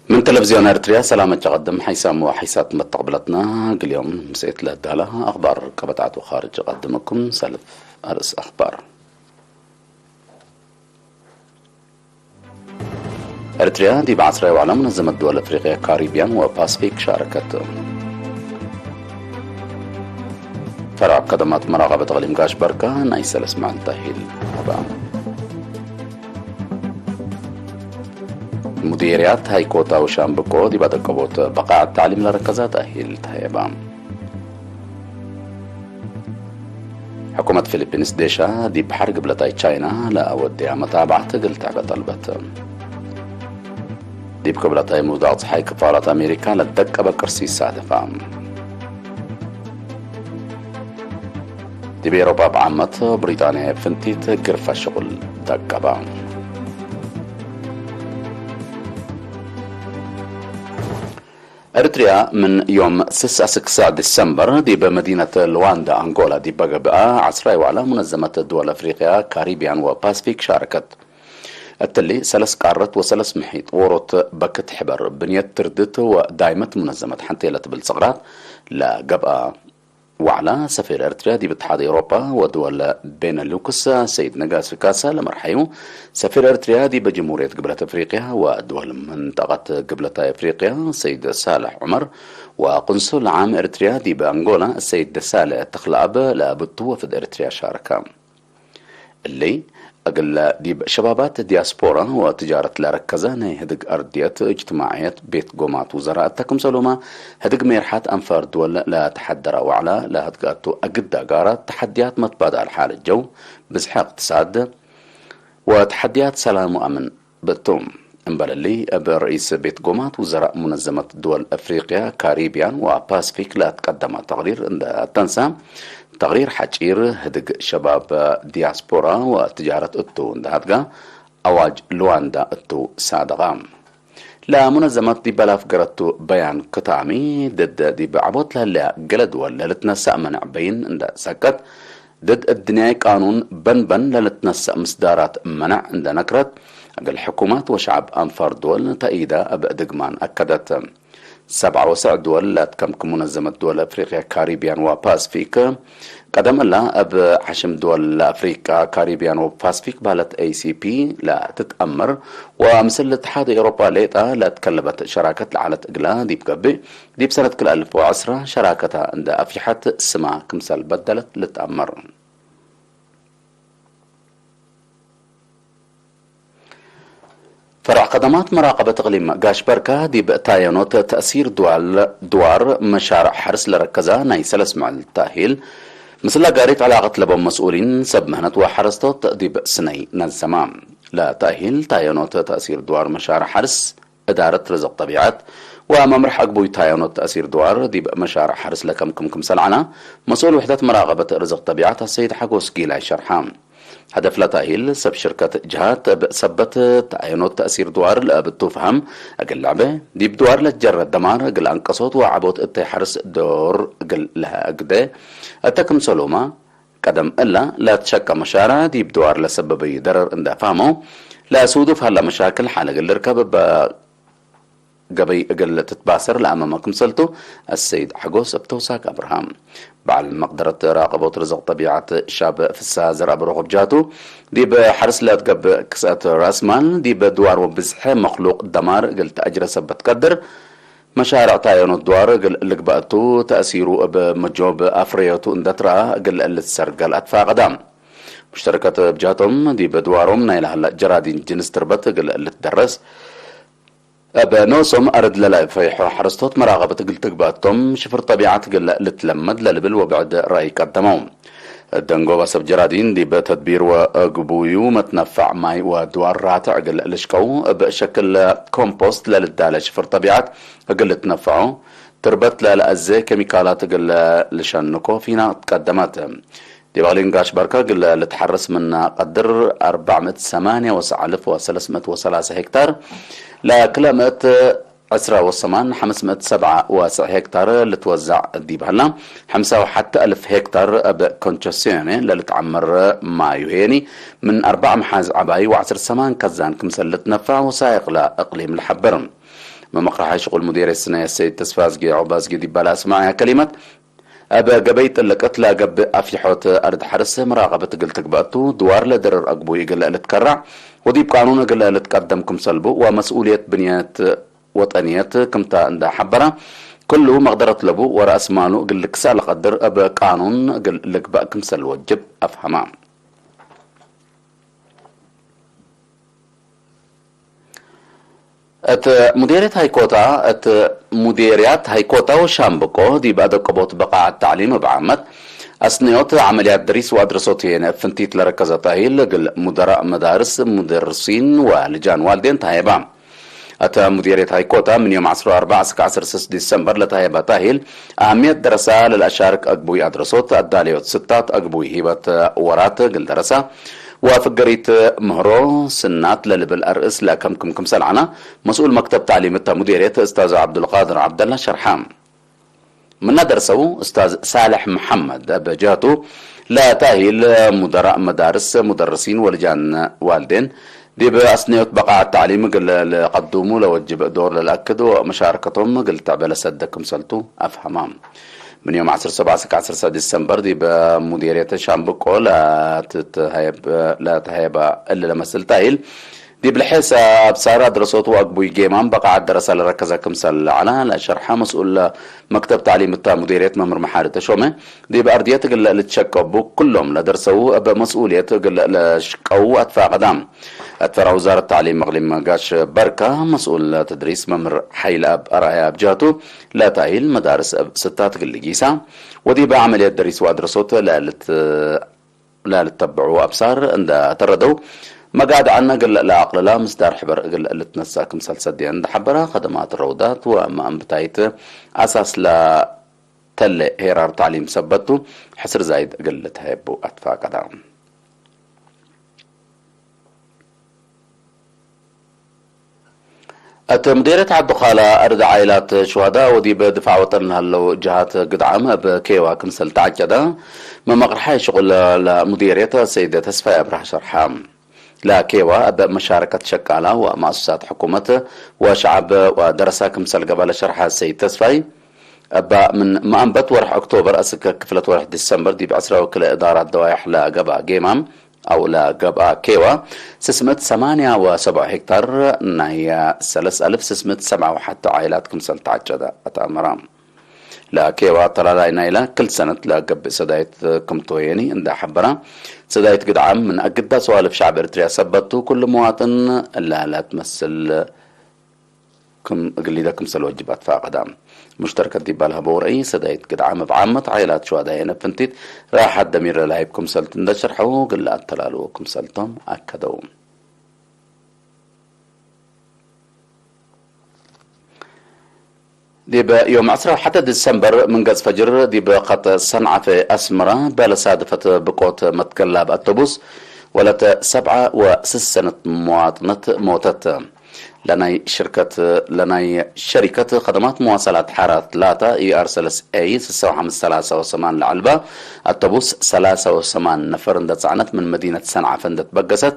من تلفزيون ارتريا سلامة تقدم حيسام وحيسات متقبلتنا كل يوم مسيت لها اخبار قبطعت وخارج اقدمكم سلف ارس اخبار. ارتريا دي بعصرية وعلى منظمة دول افريقيا كاريبيان وباسفيك شاركت. فرع قدمات مراقبة غليم قاش بركة نايسل اسماعيل تاهيل أبام. مديريات هايكوتا وشامبكو دي بعد قبوت بقاع التعليم لركزات أهيل تهيبام. حكومة فلبينس ديشا دي بحر قبلتاي تشاينا لا أوديها متابعة قلت عقا طلبت. دي بقبلتاي موضوع صحي كفالة أمريكا للدقة بكرسي السادفة. دي بأوروبا بعامة بريطانيا فنتيت قرفة شغل دقة. اريتريا من يوم 6 ديسمبر دي بمدينة لواندا انغولا دي بقى عصراي وعلى منظمة دول افريقيا كاريبيان وباسفيك شاركت. التلي سلس قارت وسلس محيط وروت بكت حبر بنية تردت ودائمة منظمة حنتيلة بالصغرات لا قبقى وعلى سفير ارتريا دي باتحاد اوروبا ودول بين اللوكس سيد نقاس فكاسة لمرحيو سفير ارتريا دي بجمهورية قبلة افريقيا ودول منطقة قبلة افريقيا سيد صالح عمر وقنصل عام ارتريا دي بانغولا السيد سالح تخلاب لابدو وفد ارتريا شاركة اللي أقل ديب شبابات دياسبورا وتجارة لاركزة هدق أردية اجتماعية بيت قومات وزراء التكم سلوما هدق ميرحات أنفار دول لا تحدر وعلا لا هدقاتو أقد أقارات تحديات متبادة الحال الجو بزحاق اقتصاد وتحديات سلام وأمن بالتوم امباللي برئيس بيت قومات وزراء منظمة دول أفريقيا كاريبيان وباسفيك لا تقدم تقرير تنسى تغيير حجير هدق شباب دياسبورا وتجارة اتو اندهاتقا اواج لواندا اتو سادغام لا منظمة دي بلاف قرأتو بيان قطامي ضد دي بعبوت لها قلد ولا لتنسى منع بين اند سكت ضد الدنيا قانون بن لتنسى مصدارات منع اند نكرت اقل حكومات وشعب انفار دول تأييدا ابقدقمان اكدت 7 دول لا تكمكم منظمة دول افريقيا كاريبيان وباسفيك قدم الله اب حشم دول افريقيا كاريبيان وباسفيك بالت اي سي بي لا تتأمر ومثل الاتحاد اوروبا ليتا لا تكلبت شراكة العالة اقلا دي بقبي دي بسنة كل 1010 شراكتها عند افيحة السماء كمثال بدلت لتأمر. فرع قدمات مراقبة غليم قاش بركة دي بتاينوت تأثير دوار مشارع حرس لركزة نايسل اسمع التاهيل مثل قاريت علاقة لبهم مسؤولين سب مهنة وحرستوت دي بسني نزمام لا تاهيل تاينوت تأثير دوار مشارع حرس إدارة رزق طبيعات وممرح أقبوي تاينوت تأثير دوار دي بمشارع حرس لكم سلعنا مسؤول وحدة مراقبة رزق طبيعات السيد حقوس قيلة شرحام هدف لا تأهيل سب شركة جهات سبت تعينوت تأثير دوار لأبتوفهم أقل لعبة دي بدوار لتجرد دمار أقل أنقصوت وعبوت اتي حرس دور أقل لها أقده أتكم سلوما قدم إلا لا تشكى مشارع دي بدوار لسببي درر اندفامو لا سودف هلا مشاكل حالة قل ركب قبي اقل تتباسر لأمامكم سلتو السيد حقوس بتوساك أبراهام بعد مقدرة راقبة رزق طبيعة الشاب في السازر أبرغب جاتو دي بحرس لا تقب كسات راس مال دي بدوار وبزحة مخلوق دمار قلت أجرس بتقدر مشارع تاينو الدوار قل لقباتو تأثيرو بمجوب أفريتو اندترا قل السرق الأدفاع قدام مشتركة بجاتهم دي بدوارهم نايلها هلا جرادين جنس تربت قل اللي تدرس بنوسم أرد للا فيحو حرستوت مراقبة قلت قباتهم شفر طبيعة قل لتلمد للبل وبعد رأي قدمهم الدنقو بسب جرادين دي بتدبير وقبويو متنفع ماي ودوار راتع قل لشكو بشكل كومبوست للدالة شفر طبيعة قل تنفعو تربت للأزي كيميكالات قل لشنكو فينا تقدمات دي بغلين قاش بركة قل لتحرس من قدر 498,303 هكتار لكلمة 507 هكتار اللي توزع دي بهلا 5 وحتى 1000 هكتار بكونتشسيوني اللي تعمر مايو هيني من 4 محاز عباي و10 سمان كزان كمسل تنفع وسائق لإقليم الحبرن ما مقرحة شغل مدير السنة السيد تسفازجي عبازجي دي بلا اسمعها كلمة أبا قبيت لك أطلع قب أفيحوت أرد حرس مراقبة قلتك بقتو دوار لدرر أقبو يقل لتكرع ودي بقانون قل لتقدمكم سلبو ومسؤولية بنيات وطنيات كمتا عند حبرة كله مقدرة لبو ورأس مالو قل لك سال قدر أبا قانون قل لك بقكم سل وجب أفهمام مديرية هايكوتا مديريات هايكوتا وشامبكو دي بعد قبوت بقاع التعليم بعمت أثناء عمليات دريس وأدرسوت هنا فنتيت لركزتها هي مدراء مدارس مدرسين ولجان والدين تهيبام أتا مديرية هايكوتا من يوم 4 10 ديسمبر لتهيبا تاهيل أهمية دراسة للأشارك أقبوي أدرسوت الداليوت ستات أقبوي هيبات ورات قل دراسة وفقريت مهرو سنات للبل أرئس كم سلعنا مسؤول مكتب تعليم مديرية أستاذ عبد القادر عبد الله شرحام من درسوا أستاذ صالح محمد أبجاتو لا تاهيل مدراء مدارس مدرسين ولجان والدين دي بأثناء بقاع التعليم قل قدموا لوجب دور للأكدوا مشاركتهم قل تعبال سدكم سلتو أفهمام من يوم 17 ديسمبر دي بمديرية شامبكو لا تهيب إلا لما سلتايل دي بالحساب صار دراسات وأقبوي جيمان بقى الدراسة لركزة كمسل على لشرحها مسؤول مكتب تعليم مديرية ممر محارة شومة دي بأردية اللي تشكبوا كلهم لدرسوا بمسؤولية لشقو أدفع قدام أدفع وزارة التعليم مغلم مقاش بركة مسؤول تدريس ممر حيل أب أرايا بجاتو لا تايل مدارس ستات قلقيسة ودي بعملية دريس وأدرسوت لا لتتبعوا أبصار عند تردوا ما قاعد عنا قل لا عقل لا مصدر حبر قل اللي تنساكم سلسدي عند حبرها خدمات الروضات وما أنبتايت أساس لا تل هيرار تعليم سبتو حسر زايد قل تهيبو أتفا قدام مديرية عبدخالة أرد عائلات شهداء ودي بدفع وطن هلو جهات قدعم بكيوا كمسل تعجدا ما مقرحي شغل لمديرية سيدة تسفى أبرح شرحام لا كيوا مشاركة شكالة ومؤسسات حكومة وشعب ودرسة كمسل قبل شرحها السيد تسفى من ما أنبت ورح أكتوبر أسك كفلة ورح ديسمبر دي بعسرة وكل إدارة دوايح لقبا جيمام أو لقبا كيوا سسمت 8.7 هكتار نايا 3607 وحتى عائلات كمسل تعجدة أتأمرام لا كيوا ترى لا إنايلا كل سنة لا قب سدايت كمتويني عند حبرة سدايت قد عام من أجدها سوالف شعب إريتريا سبتو كل مواطن لا تمثل كم قليدا كمسل واجبات فاقدام مشتركة دي بالها بورأي سدايت قد عام بعامة عائلات شهداء هنا فنتيت راح الدمير لايب كمسل تندشر حو قلا التلالو كمسلتم أكدوا دي يوم 10 حتى ديسمبر من قز فجر دي بقط صنعة في أسمرة بالصادفة بقوت متكلاب أتوبوس ولت 7 و6 سنة مواطنة موتت لناي شركة خدمات مواصلات حارة 3 ER3A 653 لعلبة الطبوس 83 نفر اندت من مدينة صنعاء فندت بقست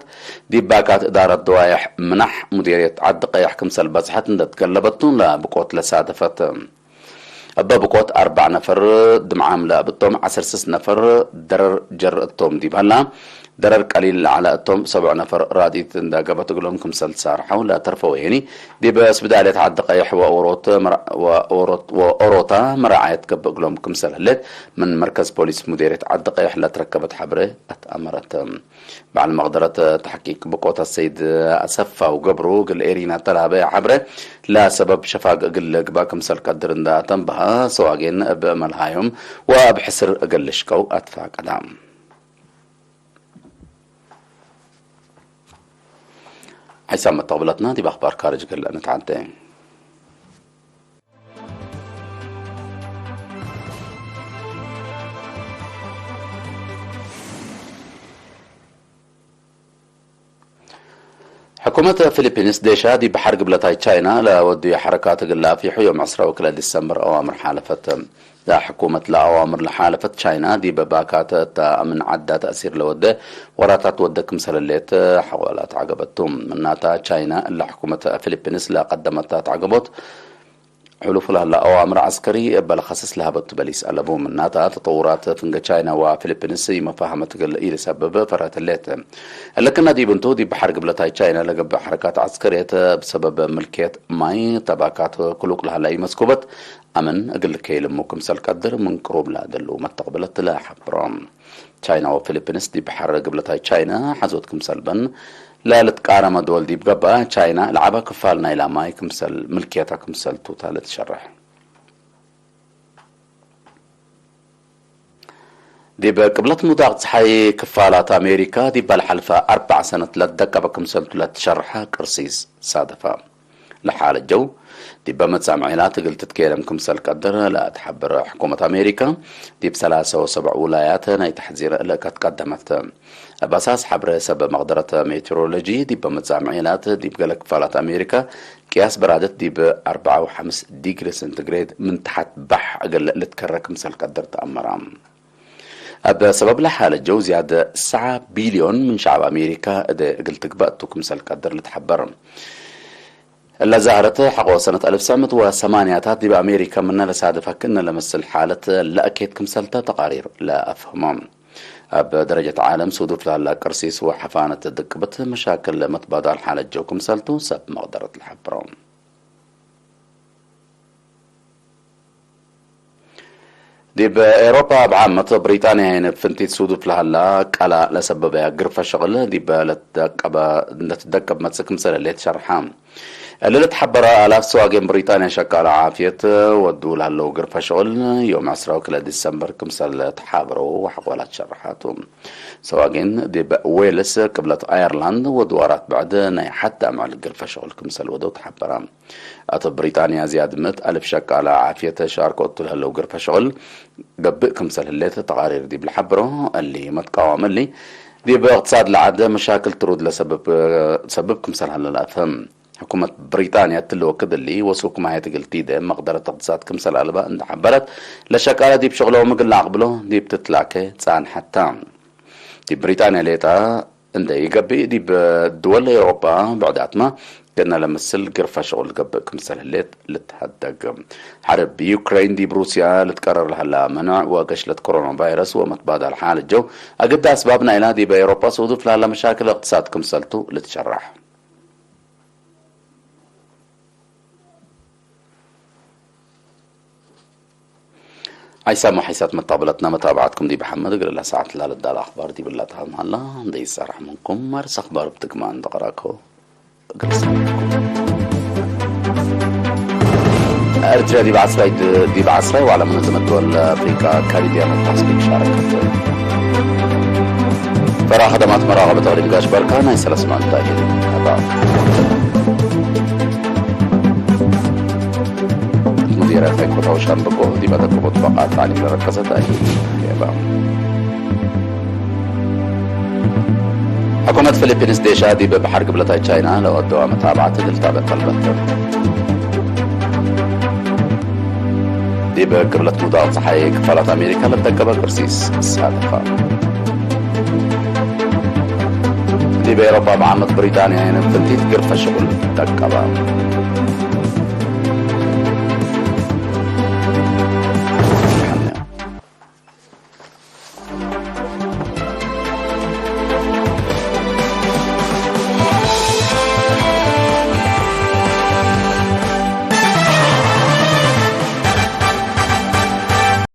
دي باكات إدارة دوايح منح مديرية عد قيح كمسل بزحت اندت قلبتون لبقوت لسادفت أبا بقوت 4 نفر دمعام لابتهم 10 نفر درر جر التوم دي بهلا درر قليل على التوم 7 نفر راديت اندا قبط قلهم كمسل سارحة ولا ترفوا يعني دي بس بدالة عد قيح وأوروتا مراعية قلهم كمسل هلت من مركز بوليس مديرية عد قيح لا تركبت حبره أتأمرت بعد مقدرة تحقيق بقوت السيد أسفة وقبرو قل إيرينا تلابي حبره لا سبب شفاق قل قبا كمسل قدر اندا تنبها سواقين بأملهايهم وبحسر قلشكو أتفاق أدام حسام طاولتنا دي بأخبار خارج قل نتعدي حكومة فلبينيس ديشا دي بحرق بلتاي تشاينا لا ودي حركات قلا في يوم 10 وكلا ديسمبر أوامر حالفة لا حكومة لا أوامر لحالفة تشاينا دي بباكات من عدة تأثير لوده وراتات ودك مسلليت حوالات عقبتهم مناتا تشاينا لا حكومة فلبينيس لا قدمت تعقبت حلوف لها أوامر عسكري بل خصص لها بتبليس ألبو مناتا تطورات فنجا تشاينا وفلبينيس مفاهمة إلى سبب فرات الليت لكن دي بنتو دي بحرق بلتاي تشاينا لقب حركات عسكرية بسبب ملكية ماي تباكات كلوك لها لاي مسكوبت أمن أقل كي لموكم سالقدر من قروب لا دلو ما تقبلت لا حبرام تشاينا وفلبينيس دي بحرق بلتاي تشاينا حزوتكم سلبا لا لتقارم دول دي بقبا تشاينا لعبا كفالنا إلى ماي كمسل ملكيتها كمسل توتال تشرح دي بقبلت مداغ صحي كفالات أمريكا دي بالحلفة 4 سنة لدك بكمسل تولا تشرحها كرسيس صادفة لحال الجو دي بمتسامعينات قلت تتكلم كمسل قدر لا تحبر حكومة أمريكا دي ب73 ولايات ناي تحذير لك تقدمت بأساس حبر سبب مقدرة ميترولوجي دي بمتسامعينات دي بقلك كفالات أمريكا قياس برادة دي ب4.5 ديجري سنتيغريد من تحت بح أقل لتكرر كمسل قدر تأمرام بسبب لحال الجو زيادة 9 بليون من شعب أمريكا قلت قبأتو كمسل قدر لتحبر اللي ظهرت حقوق سنة 1908 دي بأمريكا منا لسادفة كنا لمثل حالة لا أكيد كمسلتها تقارير لا أفهمهم بدرجة عالم صدوف لها كرسيس وحفانة الدقبت مشاكل متبادل حالة جو كمسلتو سب مقدرة الحبرون دي بأوروبا بعامة بريطانيا هنا فنتيت صدوف لها كلا لسببها قرفة شغل دي لتدقب متسك مسل اللي تشرحام اللي تحبر آلاف سواقين بريطانيا شكال عافية ودوا لها اللو قرفة شغل يوم 10 وكلا ديسمبر كمسل تحابروا وحقولات شرحاتهم سواقين دي ويلس قبلت ايرلاند ودوارات بعد ناي حتى مع القرفة شغل كمسل ودو تحبرا أطب بريطانيا زياد 100,000 شكال عافية شاركوا لها اللو قرفة شغل قبئ كمسل اللي تقارير دي بالحبرو اللي متقاوم اللي دي باقتصاد العادة مشاكل ترود لسبب كمسل هلا لا أفهم حكومة بريطانيا تلو كده اللي وصلكم هاي تقلتي ده مقدرة اقتصاد كمسل ألبا عند حبرت لشكالة دي بشغله ومقل عقبله دي بتطلعك تسان حتى دي بريطانيا ليتا عند يقبي دي بدول أوروبا بعدات ما كنا لمسل قرفة شغل قبل كمسل الليت لتهدق حرب بيوكرين دي بروسيا لتكرر لها منع وقشلة كورونا فيروس ومتبادل حال الجو أقد أسبابنا إلى دي بأوروبا صودف لها مشاكل اقتصاد كمسلتو لتشرح عيسى حيسات متابلتنا متابعتكم دي بحمد قال لها ساعة لا لدى الأخبار دي بالله تهم هلا دي سارح منكم مارس أخبار بتكمان دقراكو أرجع دي بعصري وعلى منظمة دول أفريقيا كاريبيان والباسفيك شاركت فرا خدمات مراقبة تغريب قاش بركان هاي سلسمان تاهيري هذا مدير فيك وطوشان بقوه دي بدك مطبقات تعليم لركزة تاهيري كيبا حكومة فلبينيس ديشا دي بحر قبلتها تشاينا لو أدوا متابعة للتابع طلبت دي بقبلت مدار صحيح كفالات أمريكا لبدقبة كرسيس السابقة دي بأوروبا بعامة بريطانيا هنا فلتيت قرفة شغل دقبة